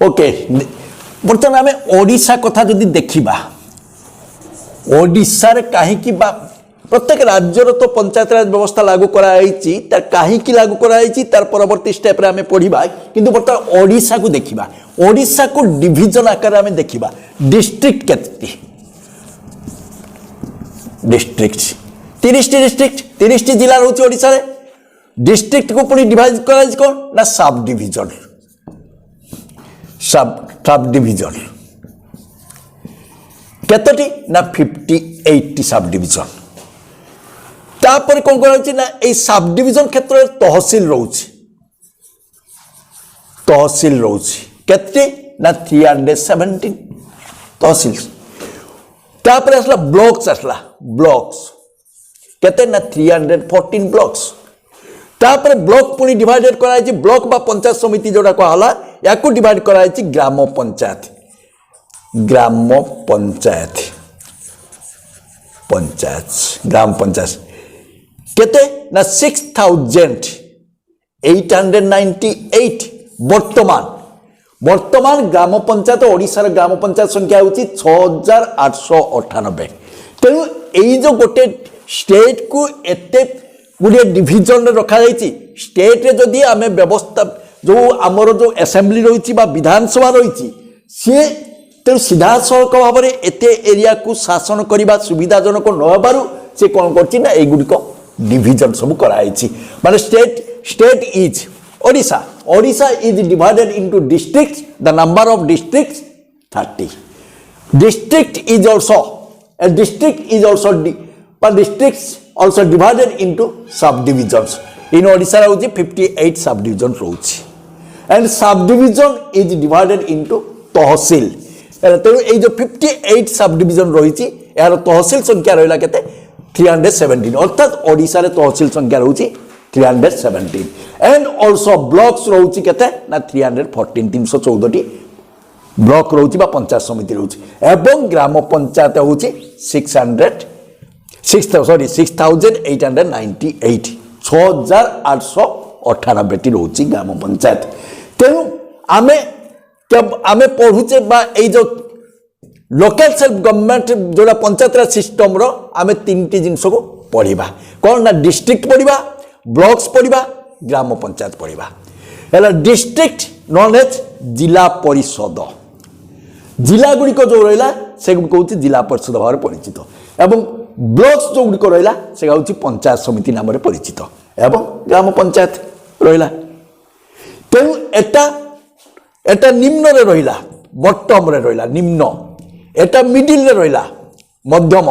Okay बर्तमान आम ओडिशा कथा जदि देखा ओडिशा रे कहीं प्रत्येक राज्यर तो पंचायत राज व्यवस्था लागू कराई तार कहीं लागू कराई तार परवर्ती स्टेप रे आम पढ़ा किंतु बर्तमान ओडिशा को देखा ओडिशा को डिविजन आकार आम देखा डिस्ट्रिक्ट केते डिस्ट्रिक्ट 30 डिस्ट्रिक्ट 30 जिला रही ओडिशा रे डिस्ट्रिक्ट को पुणी डिवाइड कराई कौन ना सब डिविजन सब डिविजन केतोटी ना 58 सब डिविजन तापर कौन कराई ना ए सब डिविजन क्षेत्र में तहसील रोची केते ना 317 तहसील तापर असला ब्लॉक्स केते ना 314 ब्लॉक्स तापर ब्लॉक पुणी डिवाइडेड कराई ब्लॉक बा पंचायत समिति जोड़ा कहला या को डिवाइड कराई ग्राम पंचायत ग्राम पंचायत केते ना 6898 वर्तमान ग्राम पंचायत ओडिशा ग्राम पंचायत संख्या होची 6898 तेणु एई जो गोटे स्टेट को एते गुड़े डिविजन रखा स्टेट रे जदि आम व्यवस्था जो आमर जो असेंबली रही विधानसभा रही सी तेणु सीधा सड़क भाव में एत एरिया को शासन करने सुविधाजनक नहबार से कौन करगुड़िक डिविजन सब कराई माने state is Odisha is divided into districts the number of districts 30 district is also divided into subdivisions. In Odisha rochi 58 subdivisions rochi and subdivision is divided into तहसील तेणु ये जो 58 सबडिविजन रही यार तहसील संख्या रहा केते 317 अर्थात ओडिशा रे तहसील संख्या रही 317 एंड ऑल्सो ब्लॉक्स रही केते ना 314 314 ब्लॉक रही पंचायत समिति रही एवं ग्राम पंचायत हूँ 6898 6898 रोची ग्राम पंचायत तेणु आमे आमे पढ़ुचे बा ए जो लोकल सेल्फ गवर्नमेंट जोड़ा पंचायत राज सिस्टम रो आमे तीनटी जिनस को पढ़ा कौन ना डिस्ट्रिक्ट पढ़ा ब्लॉक्स पढ़ा ग्राम पंचायत पढ़ा है डिस्ट्रिक्ट नॉन एज जिला परिषद जिला गुड़िक जो रहा से हूँ जिला परिषद भाव में परिचित एवं ब्लॉक्स जो गुड़िक रहा से हूँ पंचायत समिति नाम परिचित एवं ग्राम पंचायत रहा तेणु एटा निम्न रे रहिला बॉटम रे रहिला निम्न एटा मिडिल रे रहिला मध्यम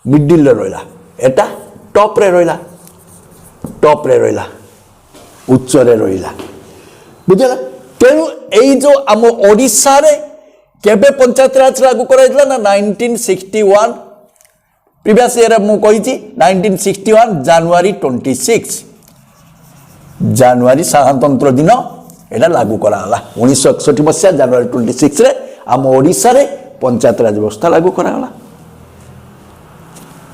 मिडिल रे रहिला एटा टॉप रे रहिला उच्च रे रहिला बुझला तेणु एई जो आम ओडिशा रे केबे पंचायत राज लागू कराइतला ना 1961 प्रीवियस ईयर मु कहिची 1961 जनवरी 26 जनवरी साधारणतंत्र दिन एटा लागू कराला 1961 मसीहा जनवरी 26 रे आम ओडिशा रे पंचायत राज व्यवस्था लागू कराला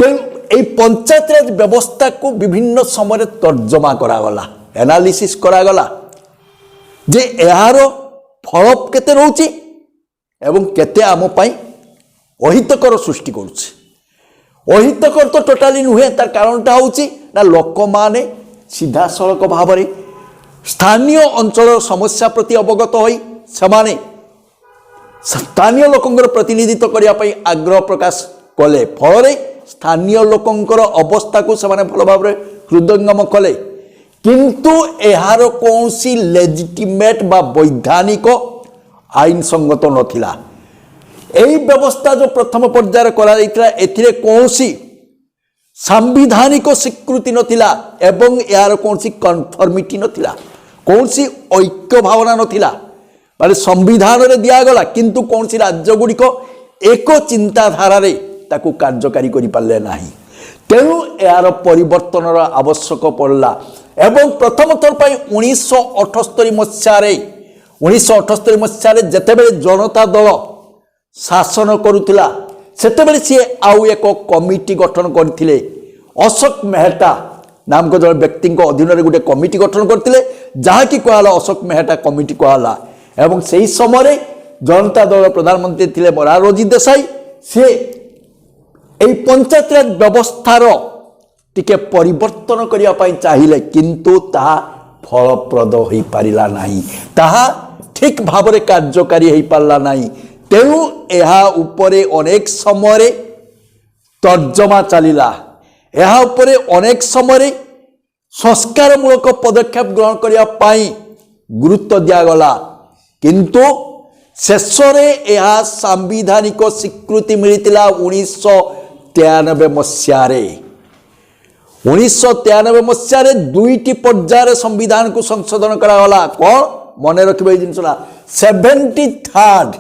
तेणु ए पंचायत राज व्यवस्था को विभिन्न समय तर्जमा करागला एनालिसिस करागला जे यार फल केते रहउची एवं केते आम पई अहितकर सृष्टि करूची अहितकर तो टोटाली नुहे तार कारणटा होची ना लोक माने सीधा सड़क भाव में स्थानीय अंचल समस्या प्रति अवगत होई समाने स्थानीय लोकंकर प्रतिनिधित्व करने आग्रह प्रकाश कले फल स्थानीय लोकंकर अवस्था को समाने भल भाव में हृदयंगम कले किंतु एहार कौनसी लेजिटिमेट बा वैधानिक आईन संगत नथिला एही व्यवस्था जो प्रथम पर्यायर करा जायतिला एथिरे कौनसी सांविधानिक स्वीकृति नथिला एवं यार कौनसी कन्फर्मिटी नथिला कौनसी ऐक्य भावना नथिला माने संविधान रे दिया गला किंतु कौनसी राज्य गुड़िक एक चिंताधारा रे ताकू कार्यकारी करि पाले नाही तेणु यार परिवर्तन आवश्यक पड़ला एवं प्रथम थर पर 1978 मसीह जेतेबेले जनता दल शासन करुथिला सेतेबेले सी आउ एक कमिटी गठन करथिले अशोक मेहता नाम को जन व्यक्ति अधीन गोटे कमिटी गठन करथिले जहाँकि कहला अशोक मेहता कमिटी कहला एवं सही समय जनता दल प्रधानमंत्री थिले मोरारजी देसाई से এই पंचायत राज व्यवस्थार टिके परिवर्तन करिया पई चाहिए किंतु ताहा फलप्रद होई पारिला नाही ताहा ठीक भावरे कार्यकारी होई पारला नाही तेणु एहा उपरे अनेक समय तर्जमा चलिला एहा उपरे अनेक समय संस्कारमूलक पदक्षेप ग्रहण करिया पई गुरुत्व दियागला किंतु शेषरे एहा सांविधानिक स्वीकृति मिलितिला 1993 मसीहारे 1993 मसीहारे दुईटी पर्यायर संविधान को संशोधन करागला कौन मन रखिबे जिनसला 73rd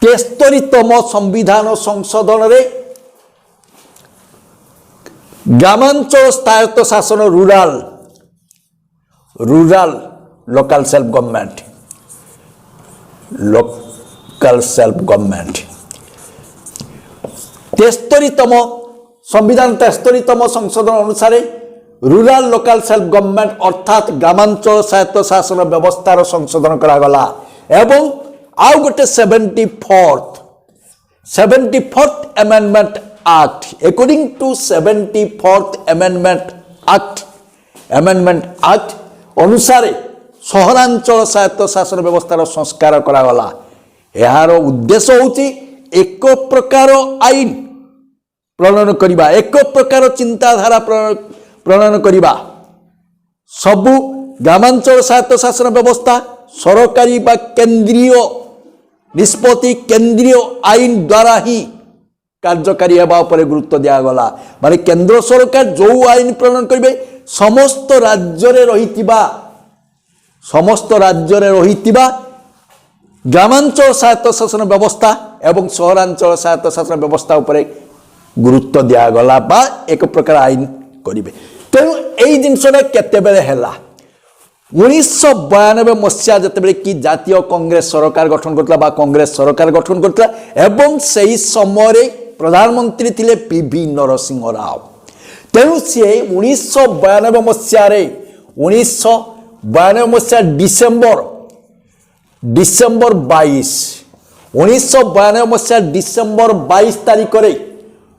73तम संविधान संशोधन रे ग्रामांचल स्वायत्त शासन रूरल लोकल सेल्फ गवर्नमेंट 73तम संविधान 73तम संशोधन अनुसार रूरल लोकल सेल्फ गवर्नमेंट अर्थात ग्रामांचल स्वायत्त शासन व्यवस्थार संशोधन करागला एवं आउ गोटे 74th amendment act according to 74th amendment act अनुसार सहरांचल स्वायत्त शासन व्यवस्थार संस्कार करागला यार उद्देश्य होची एक प्रकार आईन प्रणयन करिबा एक प्रकार चिंताधारा प्रणयन करिबा सबु ग्रामांचल स्वायत्त शासन व्यवस्था सरकारी बा केंद्रीय निष्पत्ति केंद्रीय आईन द्वारा ही कार्यकारी हेबा उपरे गुरुत्व दियागला माने केंद्र सरकार जो आईन प्रणयन करिबे समस्त राज्य रहितिबा ग्रामांचल स्वायत्त शासन व्यवस्था एवं सहरांचल स्वायत्त शासन व्यवस्था उपरे गुरुत्व दियागला बा एक प्रकार आईन करिबे तेणु एई जिनसटा केतेबेले हैला 1992 मसीहा जितेबाला कि जातीय कांग्रेस सरकार गठन करता कांग्रेस सरकार गठन करता एवं सही समय प्रधानमंत्री थिले पीवी नरसिंह राव तेणु सी 1992 मसीह 1992 मसीहा डिसेम्बर 22 1992 मसीहा डिसेम्बर 22 तारिख रे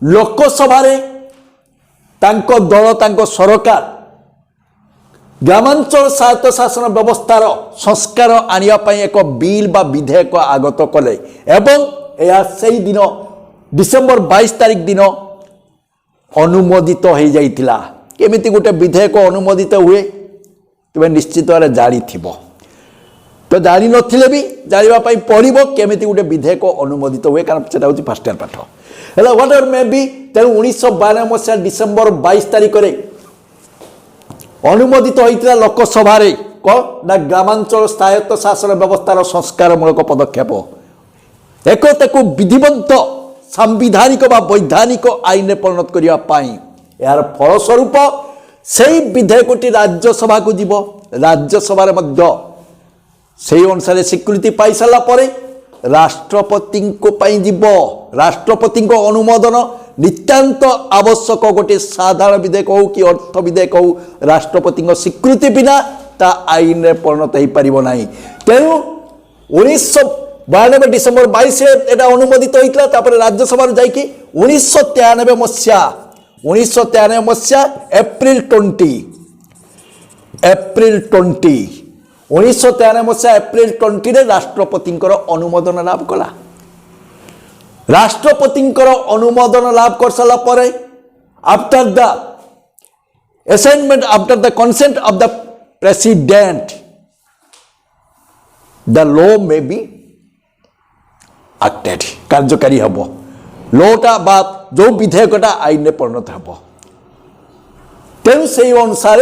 लोकसभा तांको दल तांको सरकार ग्रामांचल स्वायत्त शासन व्यवस्थार संस्कार आनिया पई एक बिल बा विधेयक आगत कले एवं यह सही दिन डिसेम्बर 22 तारिख दिन अनुमोदित हो जाइतिला केमिति गोटे विधेयक अनुमोदित हुए तुम निश्चित भाव जानी थिबो तो जानी नथिले भी जानिबा पई पड़िबो केमिति गोटे विधेयक अनुमोदित हुए कारण सेटा होची फर्स्ट इयर पाठ हेला व्हाट एवर मे बी तेणु 1992 मसीहा डिसेम्बर 22 तारिख रे अनुमोदित होइतिला लोकसभा रे कौन ना ग्रामांचल स्वायत्त शासन व्यवस्थार संस्कारमूलक पदक्षेप एकताको विधिवत सांविधानिक बा वैधानिक आईन में परिणत करिया पाई यार फलस्वरूप सेही विधेयकटी राज्यसभा को जीव राज्यसभा रे मध्य सेही अनुसार स्वीकृति पाई सारा परे राष्ट्रपति को पाई जीव राष्ट्रपति को अनुमोदन नितांत आवश्यक गोटे साधारण विधेयक हो कि अर्थ विधेयक हो राष्ट्रपति स्वीकृति बिना ता आईन में परिणत हो पार ना तेणु 1992 डिसेम्बर 22 एटा अनुमोदित होता राज्यसभा जाकि 1993 मसीहा एप्रिल 20 1993 मसीहा एप्रिल 20 रे राष्ट्रपति अनुमोदन लाभ कला राष्ट्रपति अनुमोदन लाभ कर सारा परे after the assignment after the consent of the president the law may be acted कार्यकारी हम लॉटा बा जो विधेयकटा आईन में परिणत हम तेणु से अनुसार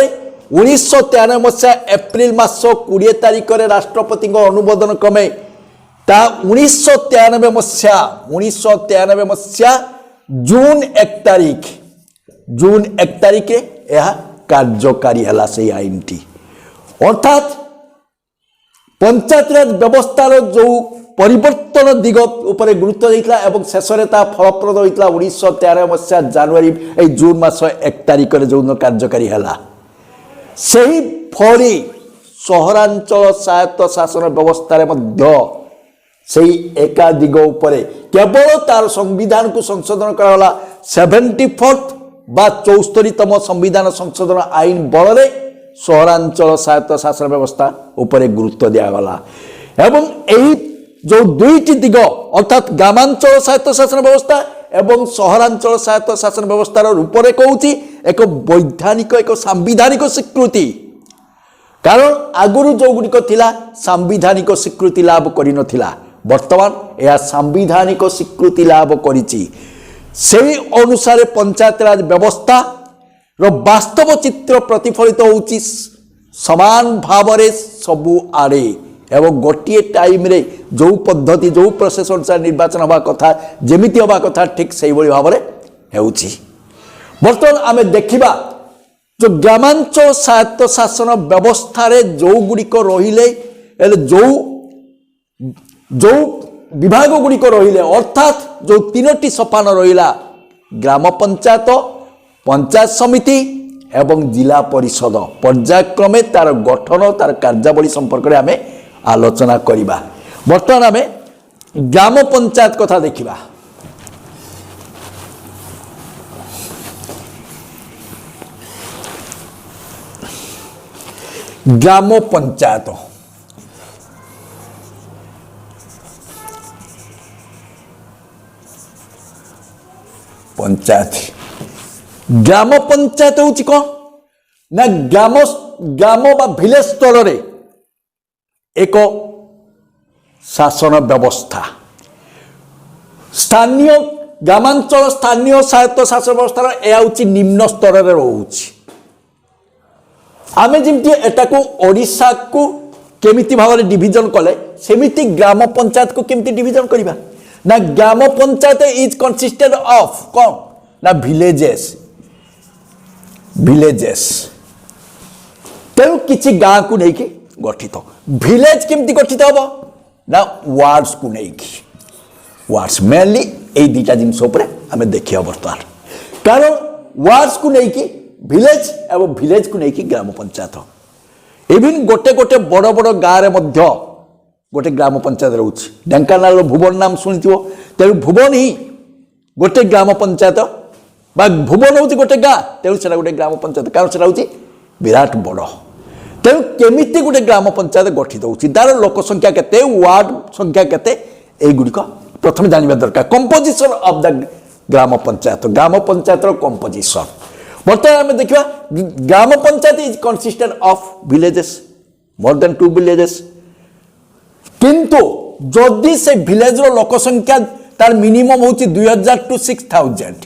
1993 मसीहा एप्रिल मास 20 तारिख में राष्ट्रपति अनुमोदन क्रमे ता 1993 मसीहा जून 1 तारिख यह कार्यकारी है से आईन टी अर्थात पंचायत राज व्यवस्थार जो परिवर्तन दिग उपरे गुरुत्व देइतला एवं शेष में फलप्रद होता 1993 मसीहा जनवरी जून मास 1 तारिख जो कार्यकारी है से फली सहरांचल स्वायत्त शासन व्यवस्था मध्य सेही एकाधिक उपरे केवल तार संविधान को संशोधन कराला 74th बा 74तम संविधान संशोधन आईन बल सहरांचल स्वायत्त शासन व्यवस्था उपरे गुरुत्व दिगला एवं यही जो दुईटी दिग अर्थात ग्रामांचल स्वायत्त शासन व्यवस्था एवं सहरांचल स्वायत्त शासन व्यवस्थार रूपरेख होउची एक वैधानिक एक सांविधानिक स्वीकृति कारण आगुरु जो गुड़िक थिला सांविधानिक स्वीकृति लाभ करि नथिला वर्तमान यह सांविधानिक स्वीकृति लाभ करिछि सेही अनुसार पंचायत राज व्यवस्था रो वास्तव चित्र प्रतिफलित होउछि समान भाव रे सबु आड़े एवं गोटे टाइम रे जो पद्धति जो प्रोसेस अनुसार निर्वाचन हवा कथा जेमिति हवा कथा ठीक से भाव में होउछि बर्तमान आमे देखिबा जो ग्रामांचल स्वायत्त शासन व्यवस्था रे जो गुड़िक रहिले जो जो विभाग गुड़िक रहिले अर्थात जो तीनोटी सोपान रहिला ग्राम पंचायत पंचायत समिति एवं जिला परिषद पर्यायक्रमे तार गठन तार कार्यावली संपर्क में आमे आलोचना करिबा बर्तमान आमे ग्राम पंचायत कथा देखिबा ग्राम पंचायत ग्राम पंचायत होची को ना ग्राम बा विलेज स्तर रे एक शासन व्यवस्था स्थानीय ग्रामांचल स्थानीय स्वायत्त शासन व्यवस्था यह हूँ निम्न स्तर में रोचे आमे जमती एटाको ओडिशा को केमिति भाव में डिविजन कले सेमिति ग्राम पंचायत को केमिति डिविजन करिबा ना ग्राम पंचायत इज कंसिस्टेड ऑफ कौन ना विलेजेस तेणु किसी गाँ को नहीं गठित विलेज केमती गठित हम ना वार्ड्स को नहीं वार्ड्स मेनली यही दुटा जिनस आम देखा बर्तमान कारण वार्ड्स को नहीं विलेज एवं विलेज को नहीं ग्राम पंचायत इवन गोटे गोटे बड़ बड़ गाँव में गोटे ग्राम पंचायत रोचे ढेंकानाल भुवन नाम शुणी तेणु भुवन ही गोटे ग्राम पंचायत बा भुवन हूँ गोटे गाँ तेणु से गोटे ग्राम पंचायत कारण से हूँ विराट बड़ तेणु केमिति गोटे ग्राम पंचायत गठित होउछि तार लोक संख्या केते वार्ड संख्या केते ए गुडिक प्रथम जानिबा दरकार composition of the gram panchayat रो कंपोजिशन बर्तमान आम देखा gram panchayat is consisted of villages more than 2 villages किंतु जदि से विलेज रो लोक संख्या तार मिनिमम होउछि 2000 टू 6000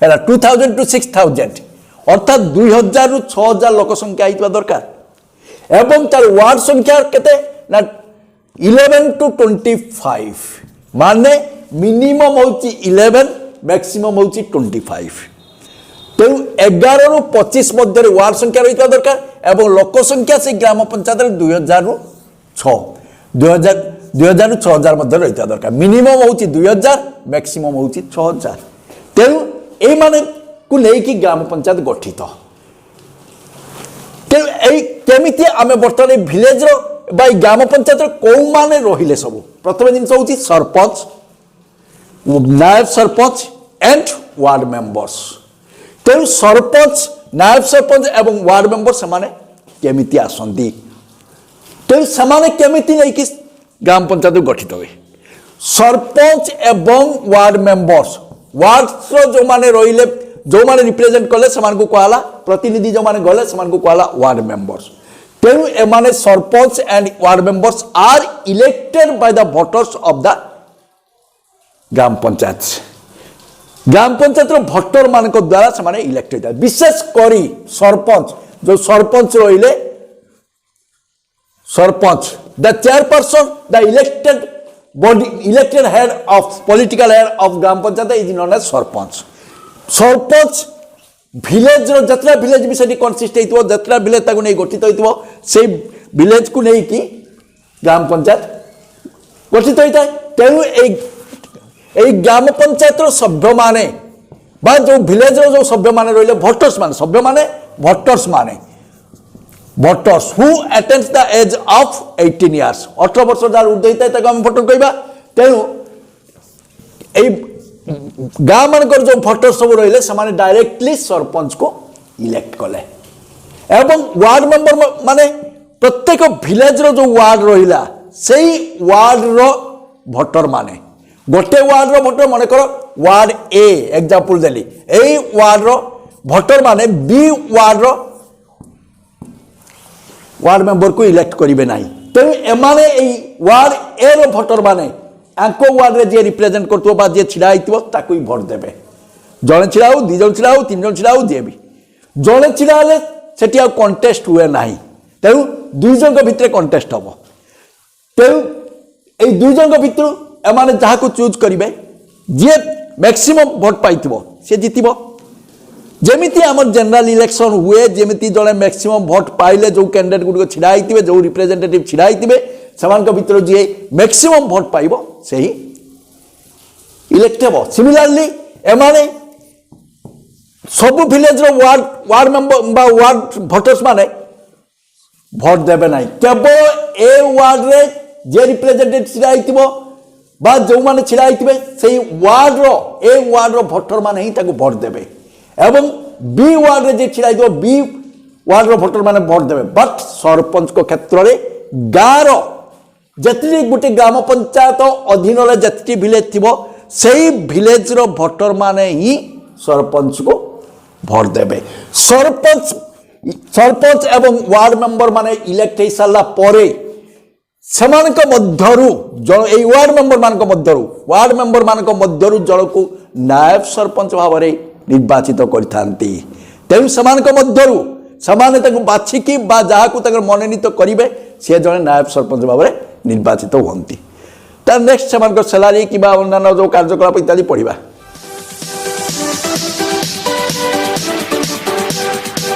हैला 2000 टू 6000 अर्थात 2000 रु 6000 लोक संख्या आइतबा दरकार एवं तार वार्ड संख्या केते ना 11 टू 25 माने मिनिमम होउछि 11 मैक्सिमम होउछि 25 तेणु 11 रु 25 मध्य वार्ड संख्या रही दरकार एवं लोक संख्या से ग्राम पंचायत 2000 रु 6 2000 रु 6000 मध्य रही दरकार मिनिमम होउछि 2000 मैक्सिमम होउछि 6000 तेणु ए माने को लेकिन ग्राम पंचायत गठित केमिति आमे बर्तमान विलेज रो ग्राम पंचायत कौ माने रहिले सब प्रथम जिनस होउछि सरपंच नायब सरपंच एंड वार्ड मेंबर्स तेणु सरपंच नायब सरपंच एवं वार्ड मेंबर से केमिति आसंती तेणु से केमिति नहीं ग्राम पंचायत गठित हुए सरपंच एवं वार्ड मेंबर्स वार्ड जो माने रहिले जो माने रिप्रेजेंट कले को कहला प्रतिनिधि जो माने गले को कहला वार्ड मेंबर्स तेणु एमाने sarpanch and ward members are elected by the voters of the gram panchayat भोटर मान द्वारा से इलेक्टेड विशेष करी सरपंच जो सरपंच रहिले sarpanch the chairperson the elected body elected head of political head of gram panchayat is known as sarpanch village जतरा विलेज विषय कनसिस्ट हो जतरा विलेज ताको नहीं गठित हो से विलेज को नहीं कि ग्राम पंचायत गठित होता है तेणु ग्राम पंचायत सभ्य माने बा जो विलेज जो सभ्य माने रहिले वोटर्स माने सभ्य माने वोटर्स माने voters who attains the age of 18 years 18 वर्ष जार ऊर्ध्व होता है ताको हम भोटर कहबा तेनु ए गाँ मानकर जो भोटर सब रहिले समाने डायरेक्टली सरपंच को इलेक्ट कले एवं वार्ड मेंबर माने प्रत्येक विलेज रो जो वार्ड रहिला सेही वार्ड रो भोटर माने गोटे वार्ड रो भोटर माने करो वार्ड ए एग्जांपल देली एही वार्ड रो भोटर माने बी वार्ड रो वार्ड मेंबर को इलेक्ट करिवे नाही तेणु एमाने एही वार्ड ए रो भोटर माने आंको वार्ड रे जे रिप्रेजेंट करतो बा जे छिड़ा आइतबो ताकू भोट देबे जणे छिड़ाऊ दि जण छिड़ाऊ तीन जण छिड़ाऊ जे भी जणे छिड़ाले सेठी आ कंटेस्ट हुए नाही तेणु दुई जन भितर कंटेस्ट हम तेणु ए दुई जन भितर एमाने जहाँ को चूज करेंगे जी मैक्सिमम भोट पाई सी जितब जमीती आम जनरल इलेक्शन हुए जमीती जड़े मैक्सिमम भोट पाइले जो कैंडिडेट गुड़िक छिड़ा जो रिप्रेजेंटेटिव छिड़ा से भीतर जी मैक्सिमम भोट पाइब से ही इलेक्ट हे सिमिलारली एमाने सब village ward member ward voters माने भोट देवे ना केवल ए वार्ड रे जे रिप्रेजेंटेटिव छिड़ा बा जो माने छिड़ा से वार्ड रो ए वार्ड रो भोटर माने ही ताको भोट देवे एवं बी वार्ड रे जे छिड़ा बी वार्ड रो भोटर माने भोट देवे बट सरपंच को क्षेत्र रे गाँव रो जति गोटे ग्राम पंचायत अधीन रे जति विलेज थिबो सेही विलेज रो भोटर माने ही सरपंच को भोट देवे सरपंच एवं वार्ड मेंबर माने इलेक्ट हो सारा परे सेमानक मध्यरु जण ए वार्ड मेंबर मानक मध्यरु वार्ड मेंबर मानक मध्यरु जण को नायब सरपंच भाव में निर्वाचित करथांती तेणु सेमानक मध्यरु समाने ताको बाछिकी बा जहाँ को ताकर मनोनीत करिवे से जण नायब सरपंच भाव में निर्वाचित होंती तार नेक्स्ट सेमानक सैलरी कि अन्य जो कार्यकलाप इत्यादि पढ़िबा।